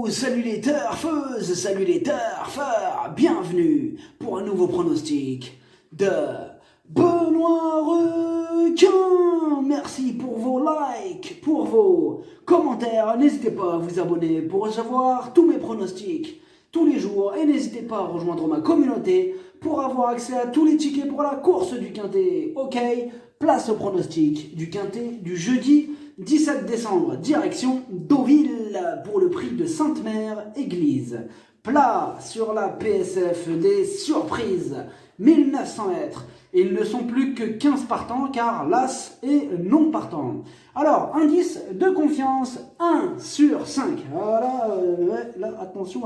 Salut les turfeuses, salut les turfeurs, bienvenue pour un nouveau pronostic de Benoît Requin. Merci pour vos likes, pour vos commentaires. N'hésitez pas à vous abonner pour recevoir tous mes pronostics tous les jours. Et n'hésitez pas à rejoindre ma communauté pour avoir accès à tous les tickets pour la course du Quintet. Ok, place au pronostic du Quintet du jeudi 17 décembre, direction Deauville pour le prix de Sainte-Mère Église. Plat sur la PSF des surprises, 1900 mètres. Ils ne sont plus que 15 partants car l'As est non partant. Alors, indice de confiance, 1 sur 5. Voilà, là, attention.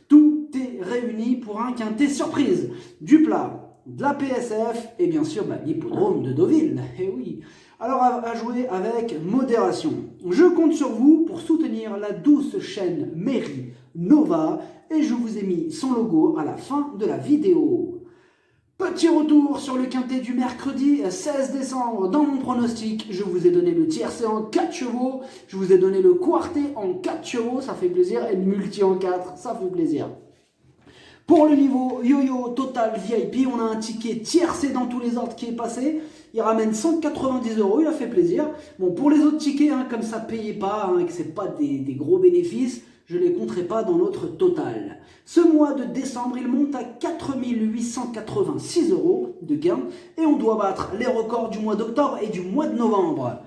Tout est réuni pour un Quintet surprise. Du plat, de la PSF et bien sûr l'hippodrome de Deauville. Eh oui. Alors à jouer avec modération. Je compte sur vous pour soutenir la douce chaîne Mairie Nova et je vous ai mis son logo à la fin de la vidéo. Petit retour sur le Quintet du mercredi 16 décembre. Dans mon pronostic, je vous ai donné le tiercé en 4 chevaux, je vous ai donné le quartet en 4 chevaux, ça fait plaisir, et le multi en 4, ça fait plaisir. Pour le niveau yo-yo total VIP, on a un ticket tiercé dans tous les ordres qui est passé. Il ramène 190 €, il a fait plaisir. Bon, pour les autres tickets, comme ça ne payait pas et que ce n'est pas des gros bénéfices, je ne les compterai pas dans notre total. Ce mois de décembre, il monte à 4 886 € de gains et on doit battre les records du mois d'octobre et du mois de novembre.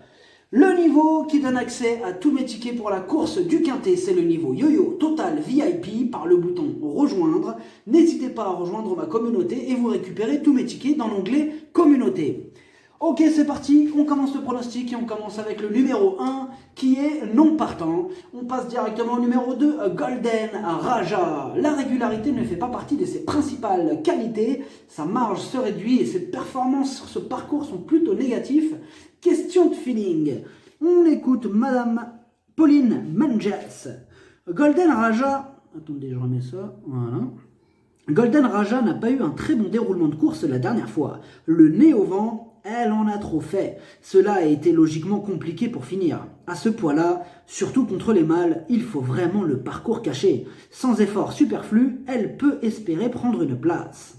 Le niveau qui donne accès à tous mes tickets pour la course du Quintet, c'est le niveau yo-yo total VIP par le bouton rejoindre. N'hésitez pas à rejoindre ma communauté et vous récupérez tous mes tickets dans l'onglet communauté. Ok, c'est parti, on commence le pronostic et on commence avec le numéro 1 qui est non partant. On passe directement au numéro 2, Golden Raja. La régularité ne fait pas partie de ses principales qualités. Sa marge se réduit et ses performances sur ce parcours sont plutôt négatives. Question de feeling. On écoute Madame Pauline Menges. Golden Raja. Attendez, je remets ça. Voilà. Golden Raja n'a pas eu un très bon déroulement de course la dernière fois. Le nez au vent. Elle en a trop fait. Cela a été logiquement compliqué pour finir. À ce poids-là, surtout contre les mâles, il faut vraiment le parcours caché. Sans effort superflu, elle peut espérer prendre une place.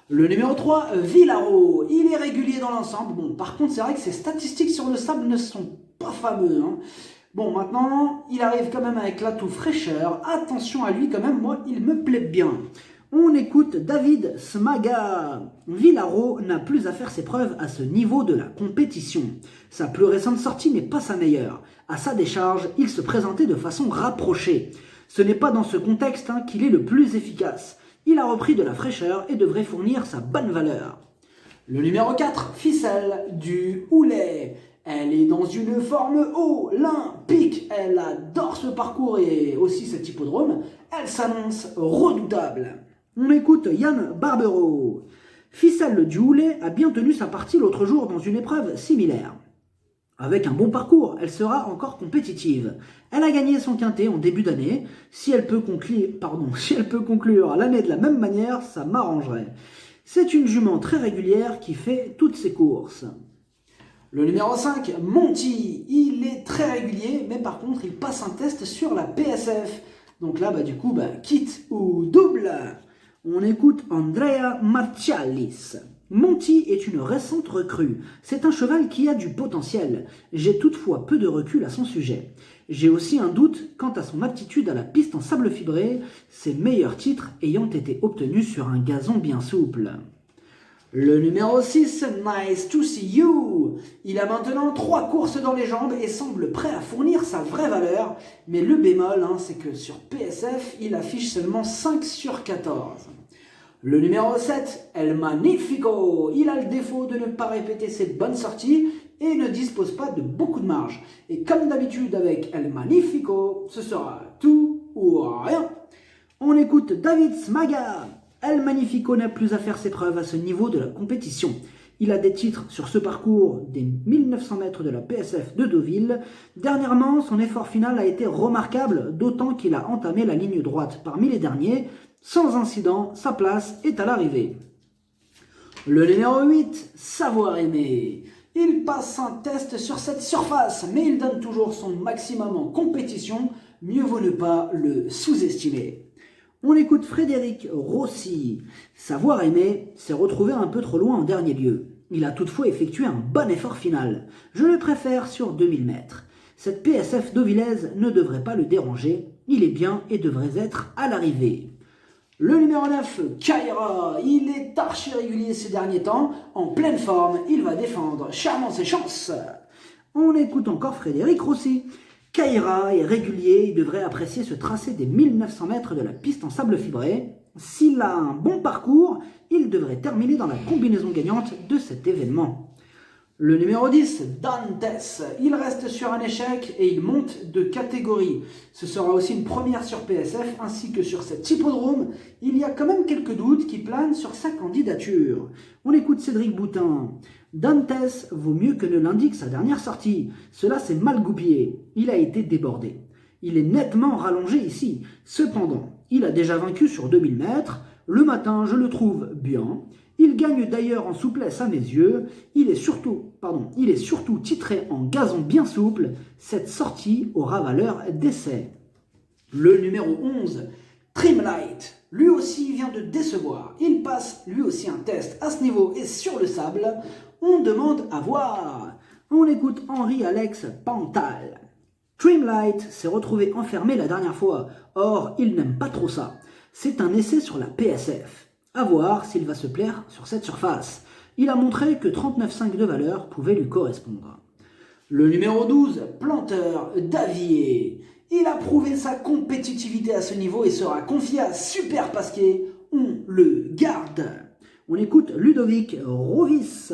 Le numéro 3, Villaro. Il est régulier dans l'ensemble. Bon, par contre, c'est vrai que ses statistiques sur le sable ne sont pas fameuses. Bon, maintenant, il arrive quand même avec l'atout fraîcheur. Attention à lui quand même, moi, il me plaît bien. On écoute David Smaga. Villaro n'a plus à faire ses preuves à ce niveau de la compétition. Sa plus récente sortie n'est pas sa meilleure. À sa décharge, il se présentait de façon rapprochée. Ce n'est pas dans ce contexte qu'il est le plus efficace. Il a repris de la fraîcheur et devrait fournir sa bonne valeur. Le numéro 4, Ficelle du Houlet. Elle est dans une forme olympique. Elle adore ce parcours et aussi cet hippodrome. Elle s'annonce redoutable. On écoute Yann Barbero. Ficelle du Houlet a bien tenu sa partie l'autre jour dans une épreuve similaire. Avec un bon parcours, elle sera encore compétitive. Elle a gagné son quintet en début d'année. Si elle peut conclure l'année de la même manière, ça m'arrangerait. C'est une jument très régulière qui fait toutes ses courses. Le numéro 5, Monty. Il est très régulier, mais par contre, il passe un test sur la PSF. Donc là, kit ou double. On écoute Andrea Marcialis. Monty est une récente recrue. C'est un cheval qui a du potentiel. J'ai toutefois peu de recul à son sujet. J'ai aussi un doute quant à son aptitude à la piste en sable fibré, ses meilleurs titres ayant été obtenus sur un gazon bien souple. Le numéro 6, Nice to see you. Il a maintenant 3 courses dans les jambes et semble prêt à fournir sa vraie valeur. Mais le bémol, c'est que sur PSF, il affiche seulement 5 sur 14. Le numéro 7, El Magnifico. Il a le défaut de ne pas répéter ses bonnes sorties et ne dispose pas de beaucoup de marge. Et comme d'habitude avec El Magnifico, ce sera tout ou rien. On écoute David Smaga. El Magnifico n'a plus à faire ses preuves à ce niveau de la compétition. Il a des titres sur ce parcours des 1900 mètres de la PSF de Deauville. Dernièrement, son effort final a été remarquable, d'autant qu'il a entamé la ligne droite parmi les derniers. Sans incident, sa place est à l'arrivée. Le numéro 8, Savoir aimer. Il passe un test sur cette surface, mais il donne toujours son maximum en compétition, mieux vaut ne pas le sous-estimer. On écoute Frédéric Rossi. Savoir aimer s'est retrouvé un peu trop loin en dernier lieu. Il a toutefois effectué un bon effort final. Je le préfère sur 2000 mètres. Cette PSF d'Auvilez ne devrait pas le déranger. Il est bien et devrait être à l'arrivée. Le numéro 9, Kaira, il est archi régulier ces derniers temps, en pleine forme, il va défendre charmant ses chances. On écoute encore Frédéric Rossi. Kaira est régulier, il devrait apprécier ce tracé des 1900 mètres de la piste en sable fibré. S'il a un bon parcours, il devrait terminer dans la combinaison gagnante de cet événement. Le numéro 10, Dantes, il reste sur un échec et il monte de catégorie. Ce sera aussi une première sur PSF ainsi que sur cet hippodrome. Il y a quand même quelques doutes qui planent sur sa candidature. On écoute Cédric Boutin. Dantes vaut mieux que ne l'indique sa dernière sortie. Cela s'est mal goupillé. Il a été débordé. Il est nettement rallongé ici. Cependant, il a déjà vaincu sur 2000 mètres. Le matin, je le trouve bien. Il gagne d'ailleurs en souplesse à mes yeux. Il est surtout titré en gazon bien souple. Cette sortie aura valeur d'essai. Le numéro 11, Trimlight, lui aussi vient de décevoir. Il passe lui aussi un test à ce niveau et sur le sable. On demande à voir. On écoute Henri-Alex Pantal. Trimlight s'est retrouvé enfermé la dernière fois. Or, il n'aime pas trop ça. C'est un essai sur la PSF. À voir s'il va se plaire sur cette surface. Il a montré que 39,5 de valeur pouvait lui correspondre. Le numéro 12, Planteur d'Avier. Il a prouvé sa compétitivité à ce niveau et sera confié à Super Pasquier. On le garde. On écoute Ludovic Rovis.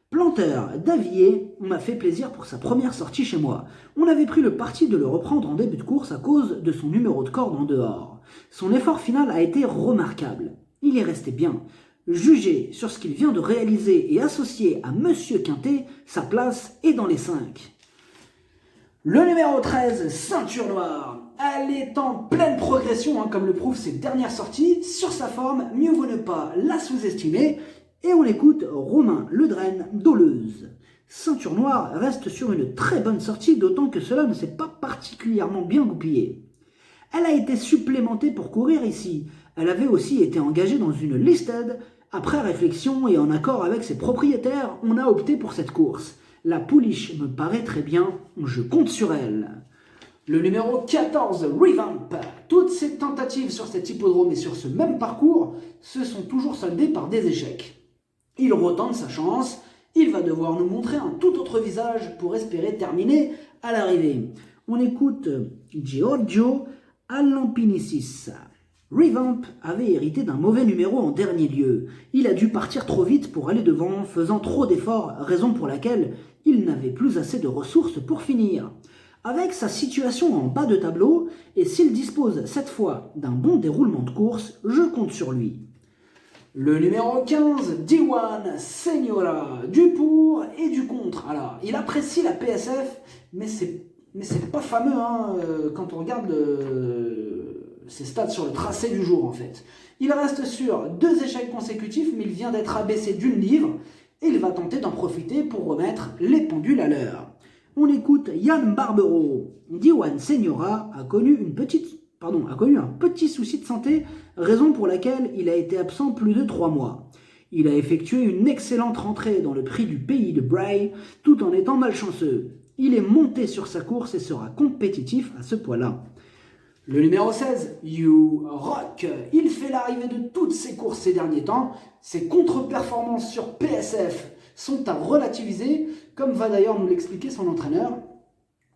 Planteur d'Avier m'a fait plaisir pour sa première sortie chez moi. On avait pris le parti de le reprendre en début de course à cause de son numéro de corde en dehors. Son effort final a été remarquable. Il est resté bien. Jugé sur ce qu'il vient de réaliser et associé à Monsieur Quintet, sa place est dans les 5. Le numéro 13, Ceinture Noire. Elle est en pleine progression, comme le prouvent ses dernières sorties. Sur sa forme, mieux vaut ne pas la sous-estimer. Et on écoute Romain Ledren d'Oleuse. Ceinture Noire reste sur une très bonne sortie, d'autant que cela ne s'est pas particulièrement bien goupillé. Elle a été supplémentée pour courir ici. Elle avait aussi été engagée dans une listed. Après réflexion et en accord avec ses propriétaires, on a opté pour cette course. La pouliche me paraît très bien, je compte sur elle. Le numéro 14, Revamp. Toutes ces tentatives sur cet hippodrome et sur ce même parcours se sont toujours soldées par des échecs. Il retente sa chance, il va devoir nous montrer un tout autre visage pour espérer terminer à l'arrivée. On écoute Giorgio Alampinicis. Revamp avait hérité d'un mauvais numéro en dernier lieu. Il a dû partir trop vite pour aller devant, faisant trop d'efforts, raison pour laquelle il n'avait plus assez de ressources pour finir. Avec sa situation en bas de tableau, et s'il dispose cette fois d'un bon déroulement de course, je compte sur lui. Le numéro 15, Diwan Seniora, du pour et du contre. Alors, il apprécie la PSF, mais c'est pas fameux quand on regarde ses stats sur le tracé du jour en fait. Il reste sur 2 échecs consécutifs, mais il vient d'être abaissé d'une livre et il va tenter d'en profiter pour remettre les pendules à l'heure. On écoute Yann Barbero. Diwan Seniora a connu un petit souci de santé, raison pour laquelle il a été absent plus de 3 mois. Il a effectué une excellente rentrée dans le prix du pays de Bray, tout en étant malchanceux. Il est monté sur sa course et sera compétitif à ce poids-là. Le numéro 16, You Rock. Il fait l'arrivée de toutes ses courses ces derniers temps. Ses contre-performances sur PSF sont à relativiser, comme va d'ailleurs nous l'expliquer son entraîneur.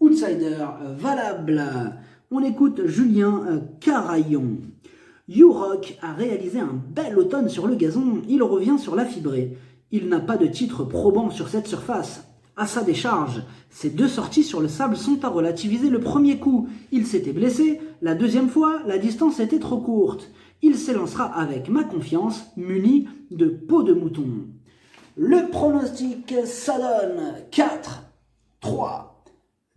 Outsider valable. On écoute Julien Carayon. You Rock a réalisé un bel automne sur le gazon. Il revient sur la fibrée. Il n'a pas de titre probant sur cette surface. À sa décharge, ses 2 sorties sur le sable sont à relativiser. Le premier coup, il s'était blessé. La deuxième fois, la distance était trop courte. Il s'élancera avec ma confiance, muni de peau de mouton. Le pronostic, ça donne 4, 3,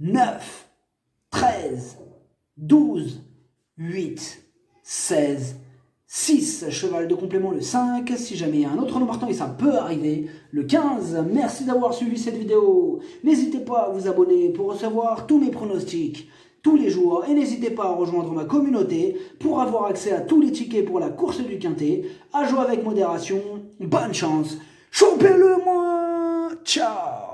9, 13, 12, 8, 16, 6, cheval de complément le 5, si jamais il y a un autre nombre partant et ça peut arriver, le 15. Merci d'avoir suivi cette vidéo. N'hésitez pas à vous abonner pour recevoir tous mes pronostics. tous les jours. Et n'hésitez pas à rejoindre ma communauté pour avoir accès à tous les tickets pour la course du Quintet. À jouer avec modération. Bonne chance. Chopez-le moi. Ciao.